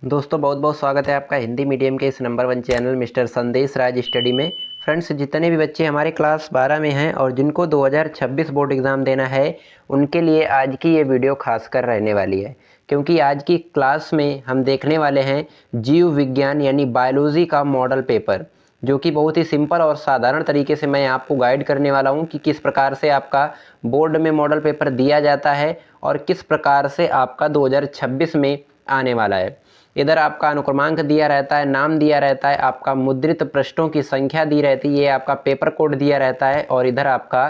दोस्तों बहुत बहुत स्वागत है आपका हिंदी मीडियम के इस नंबर 1 चैनल मिस्टर संदेश राज स्टडी में। फ्रेंड्स, जितने भी बच्चे हमारे क्लास 12 में हैं और जिनको 2026 बोर्ड एग्ज़ाम देना है, उनके लिए आज की ये वीडियो खासकर रहने वाली है, क्योंकि आज की क्लास में हम देखने वाले हैं जीव विज्ञान यानी बायोलॉजी का मॉडल पेपर, जो कि बहुत ही सिंपल और साधारण तरीके से मैं आपको गाइड करने वाला हूं कि किस प्रकार से आपका बोर्ड में मॉडल पेपर दिया जाता है और किस प्रकार से आपका 2026 में आने वाला है। इधर आपका अनुक्रमांक दिया रहता है, नाम दिया रहता है, आपका मुद्रित पृष्ठों की संख्या दी रहती है, ये आपका पेपर कोड दिया रहता है और इधर आपका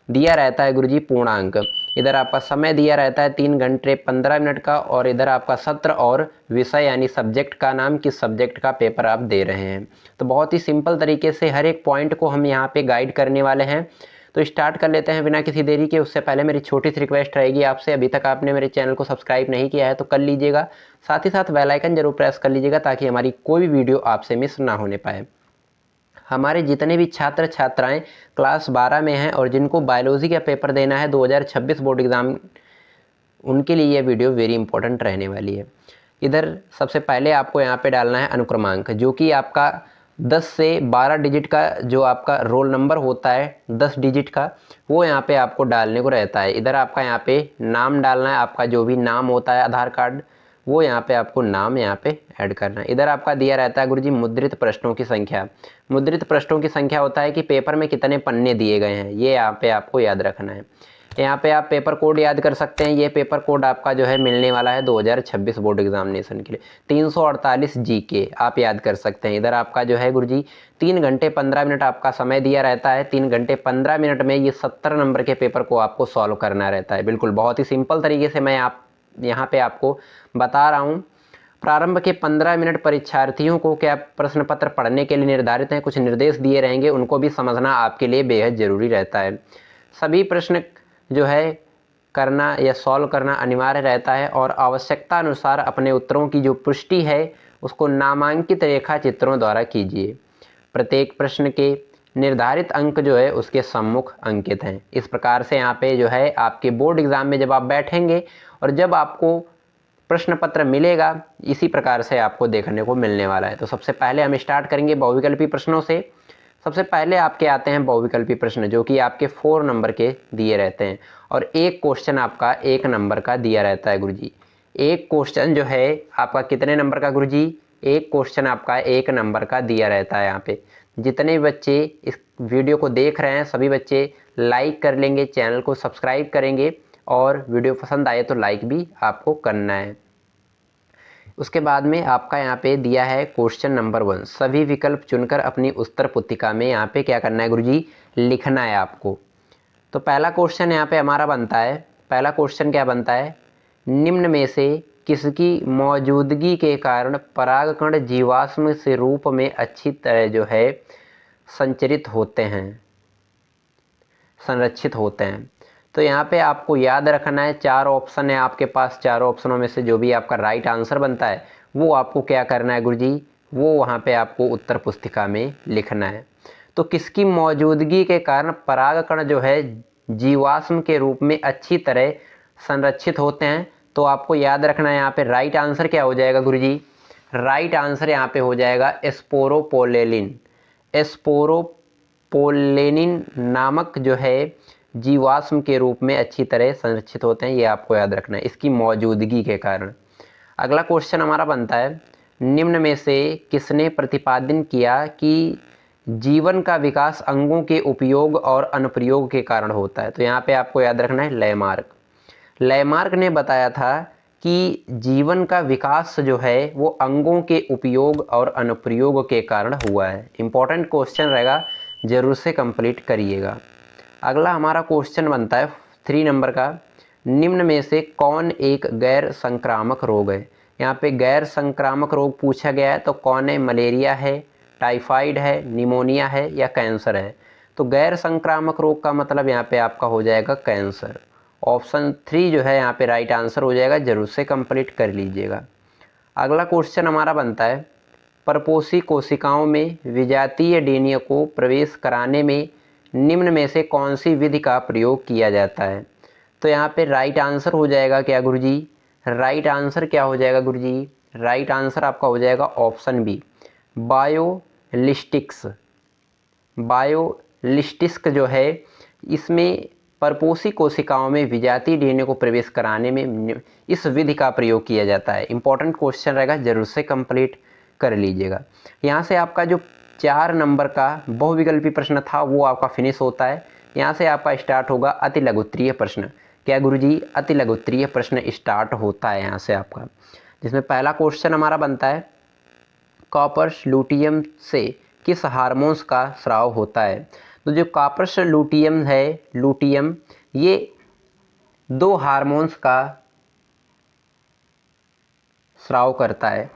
दिया रहता है गुरुजी पूर्णांक। इधर आपका समय दिया रहता है 3 घंटे 15 मिनट का और इधर आपका सत्र और विषय यानी सब्जेक्ट का नाम, किस सब्जेक्ट का पेपर आप दे रहे हैं। तो बहुत ही सिंपल तरीके से हर एक पॉइंट को हम यहाँ पे गाइड करने वाले हैं। तो स्टार्ट कर लेते हैं बिना किसी देरी के। उससे पहले मेरी छोटी सी रिक्वेस्ट रहेगी आपसे, अभी तक आपने मेरे चैनल को सब्सक्राइब नहीं किया है तो कर लीजिएगा, साथ ही साथ बेल आइकन जरूर प्रेस कर लीजिएगा ताकि हमारी कोई भी वीडियो आपसे मिस ना होने पाए। हमारे जितने भी छात्र छात्राएं क्लास 12 में हैं और जिनको बायोलॉजी का पेपर देना है 2026 बोर्ड एग्ज़ाम, उनके लिए यह वीडियो वेरी इंपॉर्टेंट रहने वाली है। इधर सबसे पहले आपको यहाँ पे डालना है अनुक्रमांक, जो कि आपका 10 से 12 डिजिट का जो आपका रोल नंबर होता है 10 डिजिट का, वो यहाँ पे आपको डालने को रहता है। इधर आपका यहाँ पे नाम डालना है, आपका जो भी नाम होता है आधार कार्ड, वो यहाँ पे आपको नाम यहाँ पे ऐड करना है। इधर आपका दिया रहता है गुरुजी मुद्रित प्रश्नों की संख्या। मुद्रित प्रश्नों की संख्या होता है कि पेपर में कितने पन्ने दिए गए हैं, ये यहाँ पे आपको याद रखना है। यहाँ पे आप पेपर कोड याद कर सकते हैं। ये पेपर कोड आपका जो है मिलने वाला है 2026 बोर्ड एग्जामिनेशन के लिए 348 जीके आप याद कर सकते हैं। इधर आपका जो है गुरुजी 3 घंटे 15 मिनट आपका समय दिया रहता है। 3 घंटे 15 मिनट में ये 70 नंबर के पेपर को आपको सॉल्व करना रहता है। बिल्कुल बहुत ही सिंपल तरीके से मैं यहाँ पे आपको बता रहा हूँ। प्रारंभ के 15 मिनट परीक्षार्थियों को क्या प्रश्न पत्र पढ़ने के लिए निर्धारित हैं, कुछ निर्देश दिए रहेंगे, उनको भी समझना आपके लिए बेहद ज़रूरी रहता है। सभी प्रश्न जो है करना या सॉल्व करना अनिवार्य रहता है और आवश्यकता अनुसार अपने उत्तरों की जो पुष्टि है उसको नामांकित रेखा चित्रों द्वारा कीजिए। प्रत्येक प्रश्न के निर्धारित अंक जो है उसके सम्मुख अंकित हैं। इस प्रकार से यहाँ पे जो है आपके बोर्ड एग्जाम में जब आप बैठेंगे और जब आपको प्रश्न पत्र मिलेगा, इसी प्रकार से आपको देखने को मिलने वाला है। तो सबसे पहले हम स्टार्ट करेंगे बहुविकल्पी प्रश्नों से। सबसे पहले आपके आते हैं बहुविकल्पी प्रश्न, जो कि आपके 4 नंबर के दिए रहते हैं और एक क्वेश्चन आपका 1 नंबर का दिया रहता है गुरुजी। एक क्वेश्चन जो है आपका कितने नंबर का गुरुजी? एक क्वेश्चन आपका 1 नंबर का दिया रहता है। यहाँ पे जितने भी बच्चे इस वीडियो को देख रहे हैं सभी बच्चे लाइक कर लेंगे, चैनल को सब्सक्राइब करेंगे और वीडियो पसंद आए तो लाइक भी आपको करना है। उसके बाद में आपका यहाँ पे दिया है क्वेश्चन नंबर 1, सभी विकल्प चुनकर अपनी उत्तर पुस्तिका में यहाँ पे क्या करना है गुरुजी? लिखना है आपको। तो पहला क्वेश्चन यहाँ पे हमारा बनता है, पहला क्वेश्चन क्या बनता है? निम्न में से किसकी मौजूदगी के कारण परागकण जीवाश्म से रूप में अच्छी तरह जो है संरक्षित होते हैं। तो यहाँ पे आपको याद रखना है 4 ऑप्शन है आपके पास, 4 ऑप्शनों में से जो भी आपका राइट आंसर बनता है वो आपको क्या करना है गुरुजी? वो वहाँ पे आपको उत्तर पुस्तिका में लिखना है। तो किसकी मौजूदगी के कारण परागकण जो है जीवाश्म के रूप में अच्छी तरह संरक्षित होते हैं? तो आपको याद रखना है यहाँ पे राइट आंसर क्या हो जाएगा गुरुजी? राइट आंसर यहाँ पे हो जाएगा स्पोरोपोलेनिन। स्पोरोपोलेनिन नामक जो है जीवाश्म के रूप में अच्छी तरह संरक्षित होते हैं, ये आपको याद रखना है इसकी मौजूदगी के कारण। अगला क्वेश्चन हमारा बनता है, निम्न में से किसने प्रतिपादन किया कि जीवन का विकास अंगों के उपयोग और अनुप्रयोग के कारण होता है? तो यहाँ पे आपको याद रखना है लैमार्क। लैमार्क ने बताया था कि जीवन का विकास जो है वो अंगों के उपयोग और अनुप्रयोग के कारण हुआ है। इंपॉर्टेंट क्वेश्चन रहेगा, जरूर से कंप्लीट करिएगा। अगला हमारा क्वेश्चन बनता है 3 नंबर का, निम्न में से कौन एक गैर संक्रामक रोग है? यहाँ पे गैर संक्रामक रोग पूछा गया है, तो कौन है? मलेरिया है, टाइफाइड है, निमोनिया है या कैंसर है? तो गैर संक्रामक रोग का मतलब यहाँ पे आपका हो जाएगा कैंसर। ऑप्शन 3 जो है यहाँ पे राइट आंसर हो जाएगा, जरूर से कंप्लीट कर लीजिएगा। अगला क्वेश्चन हमारा बनता है, परपोषी कोशिकाओं में विजातीय डीएनए को प्रवेश कराने में निम्न में से कौन सी विधि का प्रयोग किया जाता है? तो यहाँ पे राइट आंसर हो जाएगा क्या गुरुजी? राइट आंसर क्या हो जाएगा गुरुजी? राइट आंसर आपका हो जाएगा ऑप्शन बी, बायोलिस्टिक्स। बायोलिस्टिक्स जो है इसमें परपोषी कोशिकाओं में विजातीय डीएनए को प्रवेश कराने में इस विधि का प्रयोग किया जाता है। इंपॉर्टेंट क्वेश्चन रहेगा, जरूर से कंप्लीट कर लीजिएगा। यहाँ से आपका जो 4 नंबर का बहुविकल्पी प्रश्न था वो आपका फिनिश होता है। यहाँ से आपका स्टार्ट होगा अति लघुत्तरीय प्रश्न। क्या गुरुजी? अति लघुत्तरीय प्रश्न स्टार्ट होता है यहाँ से आपका, जिसमें पहला क्वेश्चन हमारा बनता है कॉपर्स लूटियम से किस हार्मोन्स का स्राव होता है? तो जो कॉपर्स लूटियम है, लूटियम ये 2 हार्मोन्स का स्राव करता है,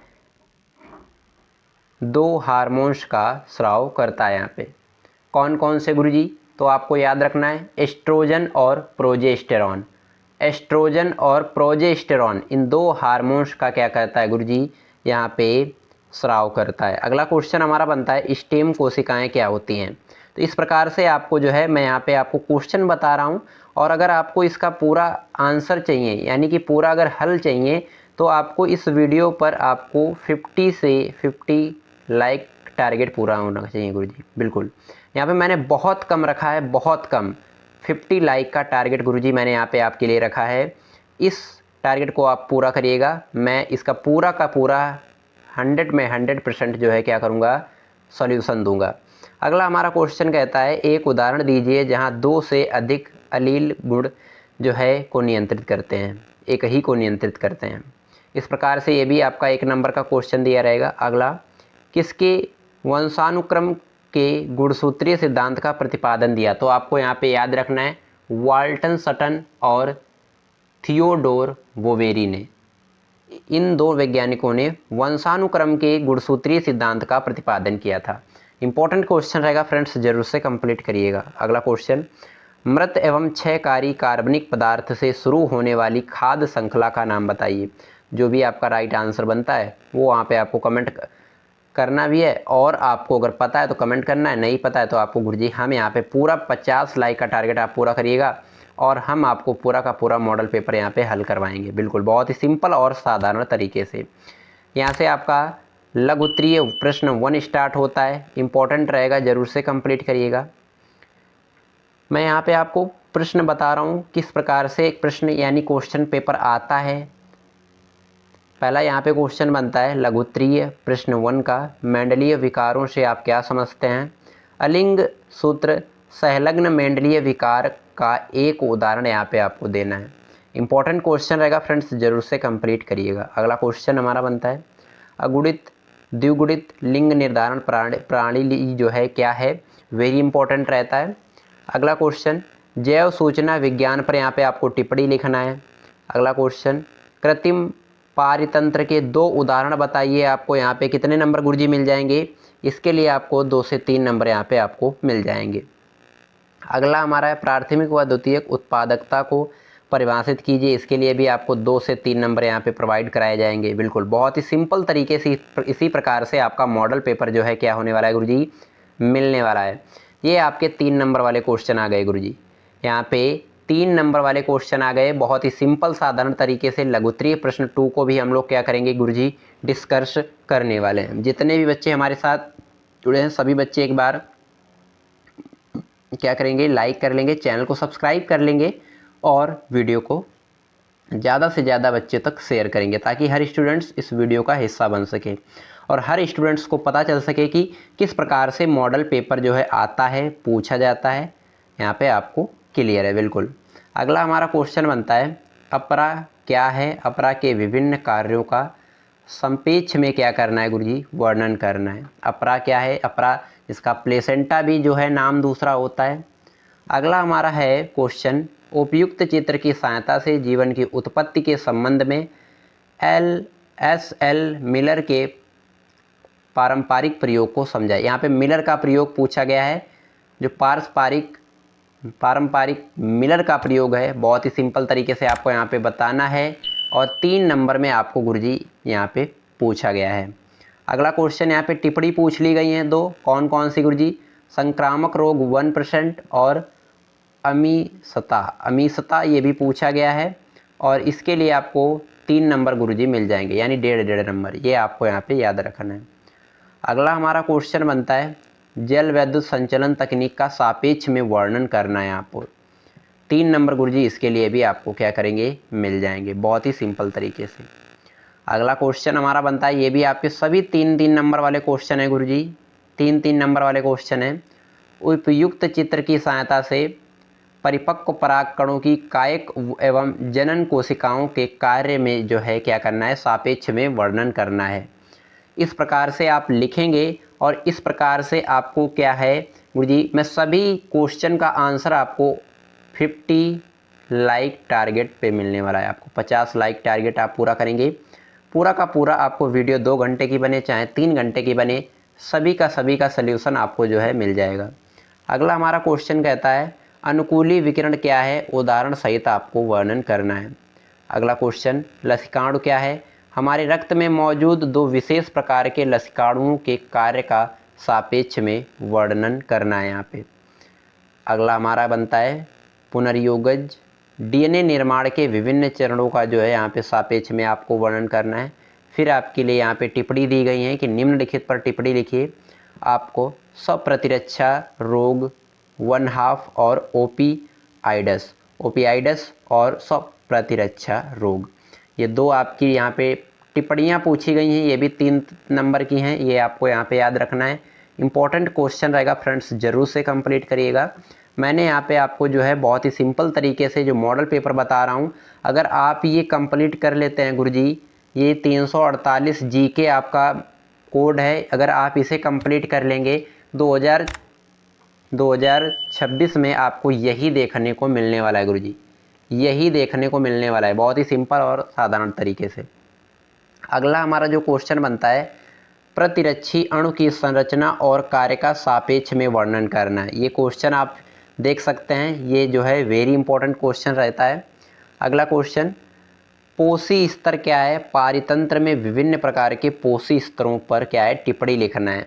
2 हार्मोन्स का स्राव करता है। यहाँ पे कौन कौन से गुरुजी? तो आपको याद रखना है एस्ट्रोजन और प्रोजेस्टेरॉन। एस्ट्रोजन और प्रोजेस्टेरॉन इन 2 हार्मोन्स का क्या करता है गुरुजी? यहाँ पे स्राव करता है। अगला क्वेश्चन हमारा बनता है स्टेम कोशिकाएं क्या होती हैं? तो इस प्रकार से आपको जो है मैं यहाँ पे आपको क्वेश्चन बता रहा हूँ, और अगर आपको इसका पूरा आंसर चाहिए यानी कि पूरा अगर हल चाहिए तो आपको इस वीडियो पर आपको 50 से 50 लाइक टारगेट पूरा होना चाहिए गुरुजी। बिल्कुल, यहाँ पे मैंने बहुत कम रखा है, बहुत कम 50 लाइक का टारगेट गुरुजी मैंने यहाँ पे आपके लिए रखा है। इस टारगेट को आप पूरा करिएगा, मैं इसका पूरा का पूरा 100 में 100% जो है क्या करूँगा, सॉल्यूशन दूंगा। अगला हमारा क्वेश्चन कहता है एक उदाहरण दीजिए जहाँ 2 से अधिक अलील गुण जो है को नियंत्रित करते हैं, एक ही को नियंत्रित करते हैं। इस प्रकार से ये भी आपका 1 नंबर का क्वेश्चन दिया रहेगा। अगला, किसके वंशानुक्रम के गुणसूत्रीय सिद्धांत का प्रतिपादन दिया? तो आपको यहाँ पे याद रखना है वाल्टन सटन और थियोडोर बोवेरी ने, इन 2 वैज्ञानिकों ने वंशानुक्रम के गुणसूत्रीय सिद्धांत का प्रतिपादन किया था। इंपॉर्टेंट क्वेश्चन रहेगा फ्रेंड्स, जरूर से कंप्लीट करिएगा। अगला क्वेश्चन, मृत एवं क्षयकारी कार्बनिक पदार्थ से शुरू होने वाली खाद्य श्रृंखला का नाम बताइए। जो भी आपका राइट आंसर बनता है वो वहाँ पे आपको कमेंट करना भी है, और आपको अगर पता है तो कमेंट करना है, नहीं पता है तो आपको गुरुजी हम यहाँ पे पूरा 50 लाइक का टारगेट आप पूरा करिएगा और हम आपको पूरा का पूरा मॉडल पेपर यहाँ पे हल करवाएंगे। बिल्कुल, बहुत ही सिंपल और साधारण तरीके से। यहाँ से आपका लघुत्तरीय प्रश्न 1 स्टार्ट होता है, इंपॉर्टेंट रहेगा, जरूर से कंप्लीट करिएगा। मैं यहाँ पे आपको प्रश्न बता रहा हूँ किस प्रकार से एक प्रश्न यानी क्वेश्चन पेपर आता है। पहला यहाँ पे क्वेश्चन बनता है लघुत्तरीय प्रश्न 1 का, मेंडलीय विकारों से आप क्या समझते हैं? अलिंग सूत्र सहलग्न मेंडलीय विकार का एक उदाहरण यहाँ पे आपको देना है। इंपॉर्टेंट क्वेश्चन रहेगा फ्रेंड्स, जरूर से कंप्लीट करिएगा। अगला क्वेश्चन हमारा बनता है अगुणित द्विगुणित लिंग निर्धारण प्रणाली जो है क्या है? वेरी इंपॉर्टेंट रहता है। अगला क्वेश्चन, जैव सूचना विज्ञान पर यहाँ पे आपको टिप्पणी लिखना है। अगला क्वेश्चन, कृत्रिम पारितंत्र के 2 उदाहरण बताइए। आपको यहाँ पे कितने नंबर गुरुजी मिल जाएंगे? इसके लिए आपको 2 से 3 नंबर यहाँ पे आपको मिल जाएंगे। अगला हमारा है प्राथमिक व द्वितीयक उत्पादकता को परिभाषित कीजिए। इसके लिए भी आपको 2 से 3 नंबर यहाँ पे प्रोवाइड कराए जाएंगे। बिल्कुल, बहुत ही सिंपल तरीके से इसी प्रकार से आपका मॉडल पेपर जो है क्या होने वाला है गुरुजी, मिलने वाला है। ये आपके 3 नंबर वाले क्वेश्चन आ गए गुरुजी, यहाँ पे 3 नंबर वाले क्वेश्चन आ गए। बहुत ही सिंपल साधारण तरीके से लघुत्तरीय प्रश्न 2 को भी हम लोग क्या करेंगे गुरुजी, डिस्कस करने वाले हैं। जितने भी बच्चे हमारे साथ जुड़े हैं सभी बच्चे एक बार क्या करेंगे, लाइक कर लेंगे, चैनल को सब्सक्राइब कर लेंगे और वीडियो को ज़्यादा से ज़्यादा बच्चे तक शेयर करेंगे, ताकि हर स्टूडेंट्स इस वीडियो का हिस्सा बन सके और हर स्टूडेंट्स को पता चल सके कि किस प्रकार से मॉडल पेपर जो है आता है, पूछा जाता है। यहाँ पे आपको क्लियर है। बिल्कुल, अगला हमारा क्वेश्चन बनता है अपरा क्या है? अपरा के विभिन्न कार्यों का संपेक्ष में क्या करना है गुरुजी, वर्णन करना है। अपरा क्या है? अपरा इसका प्लेसेंटा भी जो है नाम दूसरा होता है। अगला हमारा है क्वेश्चन, उपयुक्त चित्र की सहायता से जीवन की उत्पत्ति के संबंध में एल मिलर के पारंपरिक प्रयोग को समझाए। यहाँ पे मिलर का प्रयोग पूछा गया है, जो पारंपरिक मिलर का प्रयोग है। बहुत ही सिंपल तरीके से आपको यहाँ पे बताना है और 3 नंबर में आपको गुरुजी यहाँ पे पूछा गया है। अगला क्वेश्चन, यहाँ पे टिप्पणी पूछ ली गई हैं 2, कौन कौन सी गुरुजी? संक्रामक रोग 1% और अमीषता ये भी पूछा गया है। और इसके लिए आपको 3 नंबर गुरुजी मिल जाएंगे, यानी 1.5 नंबर। ये आपको यहाँ पे याद रखना है। अगला हमारा क्वेश्चन बनता है जल विद्युत संचलन तकनीक का सापेक्ष में वर्णन करना है आपको। 3 नंबर गुरुजी इसके लिए भी आपको क्या करेंगे, मिल जाएंगे, बहुत ही सिंपल तरीके से। अगला क्वेश्चन हमारा बनता है, ये भी आपके सभी 3-3 नंबर वाले क्वेश्चन है गुरुजी, 3-3 नंबर वाले क्वेश्चन है। उपयुक्त चित्र की सहायता से परिपक्व परागकणों की कायिक एवं जनन कोशिकाओं के कार्य में जो है क्या करना है, सापेक्ष में वर्णन करना है। इस प्रकार से आप लिखेंगे और इस प्रकार से आपको क्या है गुरुजी, मैं सभी क्वेश्चन का आंसर आपको 50 लाइक टारगेट पे मिलने वाला है। आपको 50 लाइक टारगेट आप पूरा करेंगे, पूरा का पूरा आपको वीडियो 2 घंटे की बने चाहे 3 घंटे की बने, सभी का सल्यूशन आपको जो है मिल जाएगा। अगला हमारा क्वेश्चन कहता है अनुकूली विकिरण क्या है, उदाहरण सहित आपको वर्णन करना है। अगला क्वेश्चन लसिकाणु क्या है, हमारे रक्त में मौजूद 2 विशेष प्रकार के लसिकाणुओं के कार्य का सापेक्ष में वर्णन करना है यहाँ पे। अगला हमारा बनता है पुनर्योगज डीएनए निर्माण के विभिन्न चरणों का जो है यहाँ पे सापेक्ष में आपको वर्णन करना है। फिर आपके लिए यहाँ पे टिप्पणी दी गई है कि निम्नलिखित पर टिप्पणी लिखिए। आपको स्वप्रतिरक्षा रोग 1/2 और ओपियाइडस और स्वप्रतिरक्षा रोग, ये 2 आपकी यहाँ पे टिप्पणियाँ पूछी गई हैं। ये भी 3 नंबर की हैं, ये आपको यहाँ पे याद रखना है। इंपॉर्टेंट क्वेश्चन रहेगा फ्रेंड्स, ज़रूर से कंप्लीट करिएगा। मैंने यहाँ पे आपको जो है बहुत ही सिंपल तरीके से जो मॉडल पेपर बता रहा हूँ, अगर आप ये कंप्लीट कर लेते हैं गुरुजी, ये 348 जीके आपका कोड है, अगर आप इसे कंप्लीट कर लेंगे 2026 में आपको यही देखने को मिलने वाला है गुरुजी, यही देखने को मिलने वाला है, बहुत ही सिंपल और साधारण तरीके से। अगला हमारा जो क्वेश्चन बनता है प्रतिरक्षी अणु की संरचना और कार्य का सापेक्ष में वर्णन करना है। ये क्वेश्चन आप देख सकते हैं, ये जो है वेरी इंपॉर्टेंट क्वेश्चन रहता है। अगला क्वेश्चन पोषी स्तर क्या है, पारितंत्र में विभिन्न प्रकार के पोषी स्तरों पर क्या है टिप्पणी लिखना है।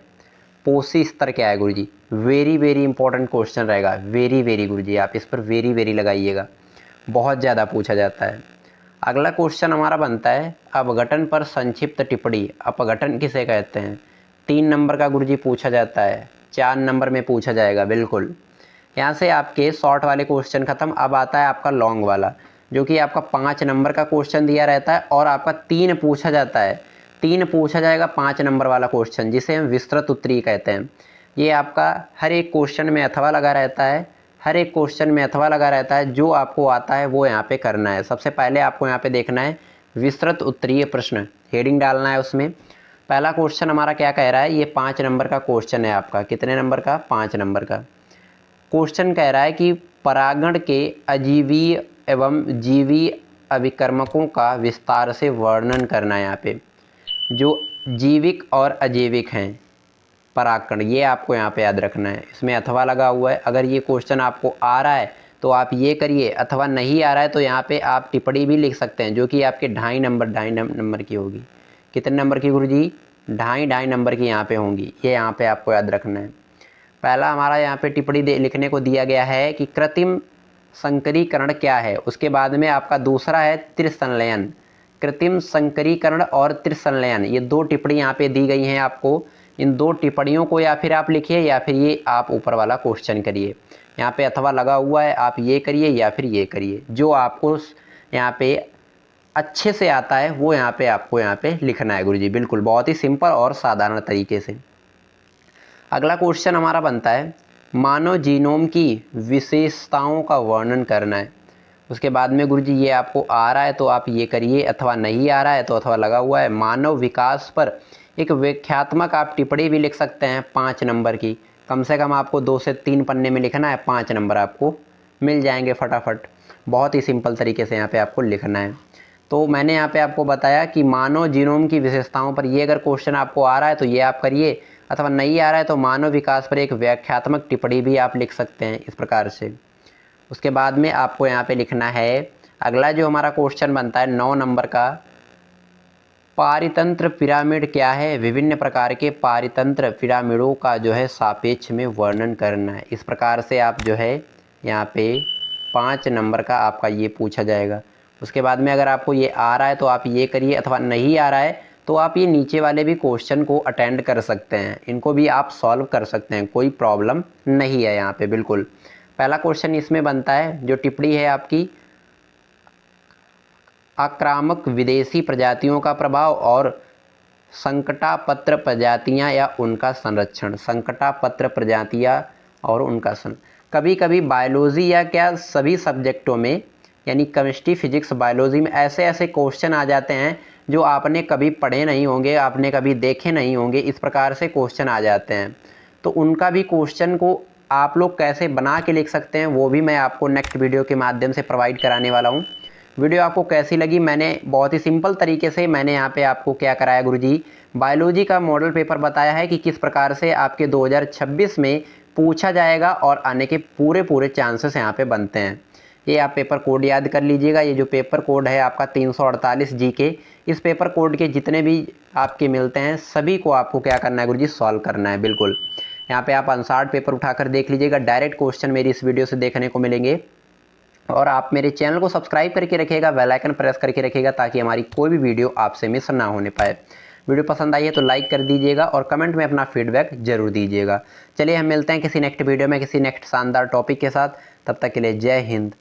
पोषी स्तर क्या है गुरुजी, वेरी इंपॉर्टेंट क्वेश्चन रहेगा, वेरी गुरुजी, आप इस पर वेरी लगाइएगा, बहुत ज़्यादा पूछा जाता है। अगला क्वेश्चन हमारा बनता है अपघटन पर संक्षिप्त टिप्पणी। अपघटन किसे कहते हैं, 3 नंबर का गुरुजी पूछा जाता है, 4 नंबर में पूछा जाएगा बिल्कुल। यहाँ से आपके शॉर्ट वाले क्वेश्चन खत्म, अब आता है आपका लॉन्ग वाला, जो कि आपका 5 नंबर का क्वेश्चन दिया रहता है और आपका 3 पूछा जाता है, 3 पूछा जाएगा 5 नंबर वाला क्वेश्चन, जिसे हम विस्तृत उत्तरीय कहते हैं। ये आपका हर एक क्वेश्चन में अथवा लगा रहता है, हर एक क्वेश्चन में अथवा लगा रहता है, जो आपको आता है वो यहाँ पे करना है। सबसे पहले आपको यहाँ पे देखना है विस्तृत उत्तरीय प्रश्न, हेडिंग डालना है उसमें। पहला क्वेश्चन हमारा क्या कह रहा है, ये 5 नंबर का क्वेश्चन है आपका, कितने नंबर का, 5 नंबर का क्वेश्चन कह रहा है कि परागण के अजीवीय एवं जीवीय अभिकर्मकों का विस्तार से वर्णन करना है। यहाँ पे जो जीविक और अजैविक हैं परागकण, ये आपको यहाँ पे याद रखना है, इसमें अथवा लगा हुआ है। अगर ये क्वेश्चन आपको आ रहा है तो आप ये करिए, अथवा नहीं आ रहा है तो यहाँ पे आप टिप्पणी भी लिख सकते हैं, जो कि आपके 2.5 नंबर की होगी। कितने नंबर की गुरुजी, 2.5 नंबर की यहाँ पे होंगी, ये यहाँ पे आपको याद रखना है। पहला हमारा यहाँ पे टिप्पणी लिखने को दिया गया है कि कृत्रिम संकरीकरण क्या है, उसके बाद में आपका दूसरा है त्रिसंलयन। कृत्रिम संकरीकरण और त्रिसंलयन, ये 2 टिप्पणी यहाँ पे दी गई हैं आपको। इन 2 टिप्पणियों को या फिर आप लिखिए या फिर ये आप ऊपर वाला क्वेश्चन करिए। यहाँ पे अथवा लगा हुआ है, आप ये करिए या फिर ये करिए, जो आपको यहाँ पे अच्छे से आता है वो यहाँ पे आपको यहाँ पे लिखना है गुरुजी, बिल्कुल बहुत ही सिंपल और साधारण तरीके से। अगला क्वेश्चन हमारा बनता है मानव जीनोम की विशेषताओं का वर्णन करना है। उसके बाद में गुरुजी ये आपको आ रहा है तो आप ये करिए, अथवा नहीं आ रहा है तो अथवा लगा हुआ है। मानव विकास पर एक व्याख्यात्मक आप टिप्पणी भी लिख सकते हैं 5 नंबर की, कम से कम आपको 2 से 3 पन्ने में लिखना है, 5 नंबर आपको मिल जाएंगे फटाफट। बहुत ही सिंपल तरीके से यहाँ पे आपको लिखना है। तो मैंने यहाँ पे आपको बताया कि मानव जीनोम की विशेषताओं पर ये अगर क्वेश्चन आपको आ रहा है तो ये आप करिए, अथवा नहीं आ रहा है तो मानव विकास पर एक व्याख्यात्मक टिप्पणी भी आप लिख सकते हैं इस प्रकार से। उसके बाद में आपको यहाँ पे लिखना है अगला जो हमारा क्वेश्चन बनता है 9 नंबर का, पारितंत्र पिरामिड क्या है, विभिन्न प्रकार के पारितंत्र पिरामिडों का जो है सापेक्ष में वर्णन करना है। इस प्रकार से आप जो है यहाँ पे 5 नंबर का आपका ये पूछा जाएगा। उसके बाद में अगर आपको ये आ रहा है तो आप ये करिए, अथवा नहीं आ रहा है तो आप ये नीचे वाले भी क्वेश्चन को अटेंड कर सकते हैं, इनको भी आप सॉल्व कर सकते हैं, कोई प्रॉब्लम नहीं है यहाँ पे बिल्कुल। पहला क्वेश्चन इसमें बनता है, जो टिप्पणी है आपकी, आक्रामक विदेशी प्रजातियों का प्रभाव और संकटापत्र प्रजातियां या उनका संरक्षण। संकटापत्र प्रजातियां और उनका कभी कभी बायोलॉजी या क्या सभी सब्जेक्टों में, यानी केमिस्ट्री, फिजिक्स, बायोलॉजी में ऐसे ऐसे क्वेश्चन आ जाते हैं जो आपने कभी पढ़े नहीं होंगे, आपने कभी देखे नहीं होंगे, इस प्रकार से क्वेश्चन आ जाते हैं। तो उनका भी क्वेश्चन को आप लोग कैसे बना के लिख सकते हैं वो भी मैं आपको नेक्स्ट वीडियो के माध्यम से प्रोवाइड कराने वाला हूँ। वीडियो आपको कैसी लगी? मैंने बहुत ही सिंपल तरीके से मैंने यहाँ पे आपको क्या कराया गुरुजी, बायोलॉजी का मॉडल पेपर बताया है कि किस प्रकार से आपके 2026 में पूछा जाएगा और आने के पूरे चांसेस यहाँ पे बनते हैं। ये आप पेपर कोड याद कर लीजिएगा। ये जो पेपर कोड है आपका 348 जीके, इस पेपर कोड के जितने भी आपके मिलते हैं सभी को आपको क्या करना है गुरुजी, सॉल्व करना है बिल्कुल। यहाँ पे आप अनसॉल्व पेपर उठाकर देख लीजिएगा, डायरेक्ट क्वेश्चन मेरी इस वीडियो से देखने को मिलेंगे। और आप मेरे चैनल को सब्सक्राइब करके रखिएगा, बेल आइकन प्रेस करके रखिएगा ताकि हमारी कोई भी वीडियो आपसे मिस ना होने पाए। वीडियो पसंद आई है तो लाइक कर दीजिएगा और कमेंट में अपना फीडबैक जरूर दीजिएगा। चलिए हम मिलते हैं किसी नेक्स्ट वीडियो में किसी नेक्स्ट शानदार टॉपिक के साथ। तब तक के लिए जय हिंद,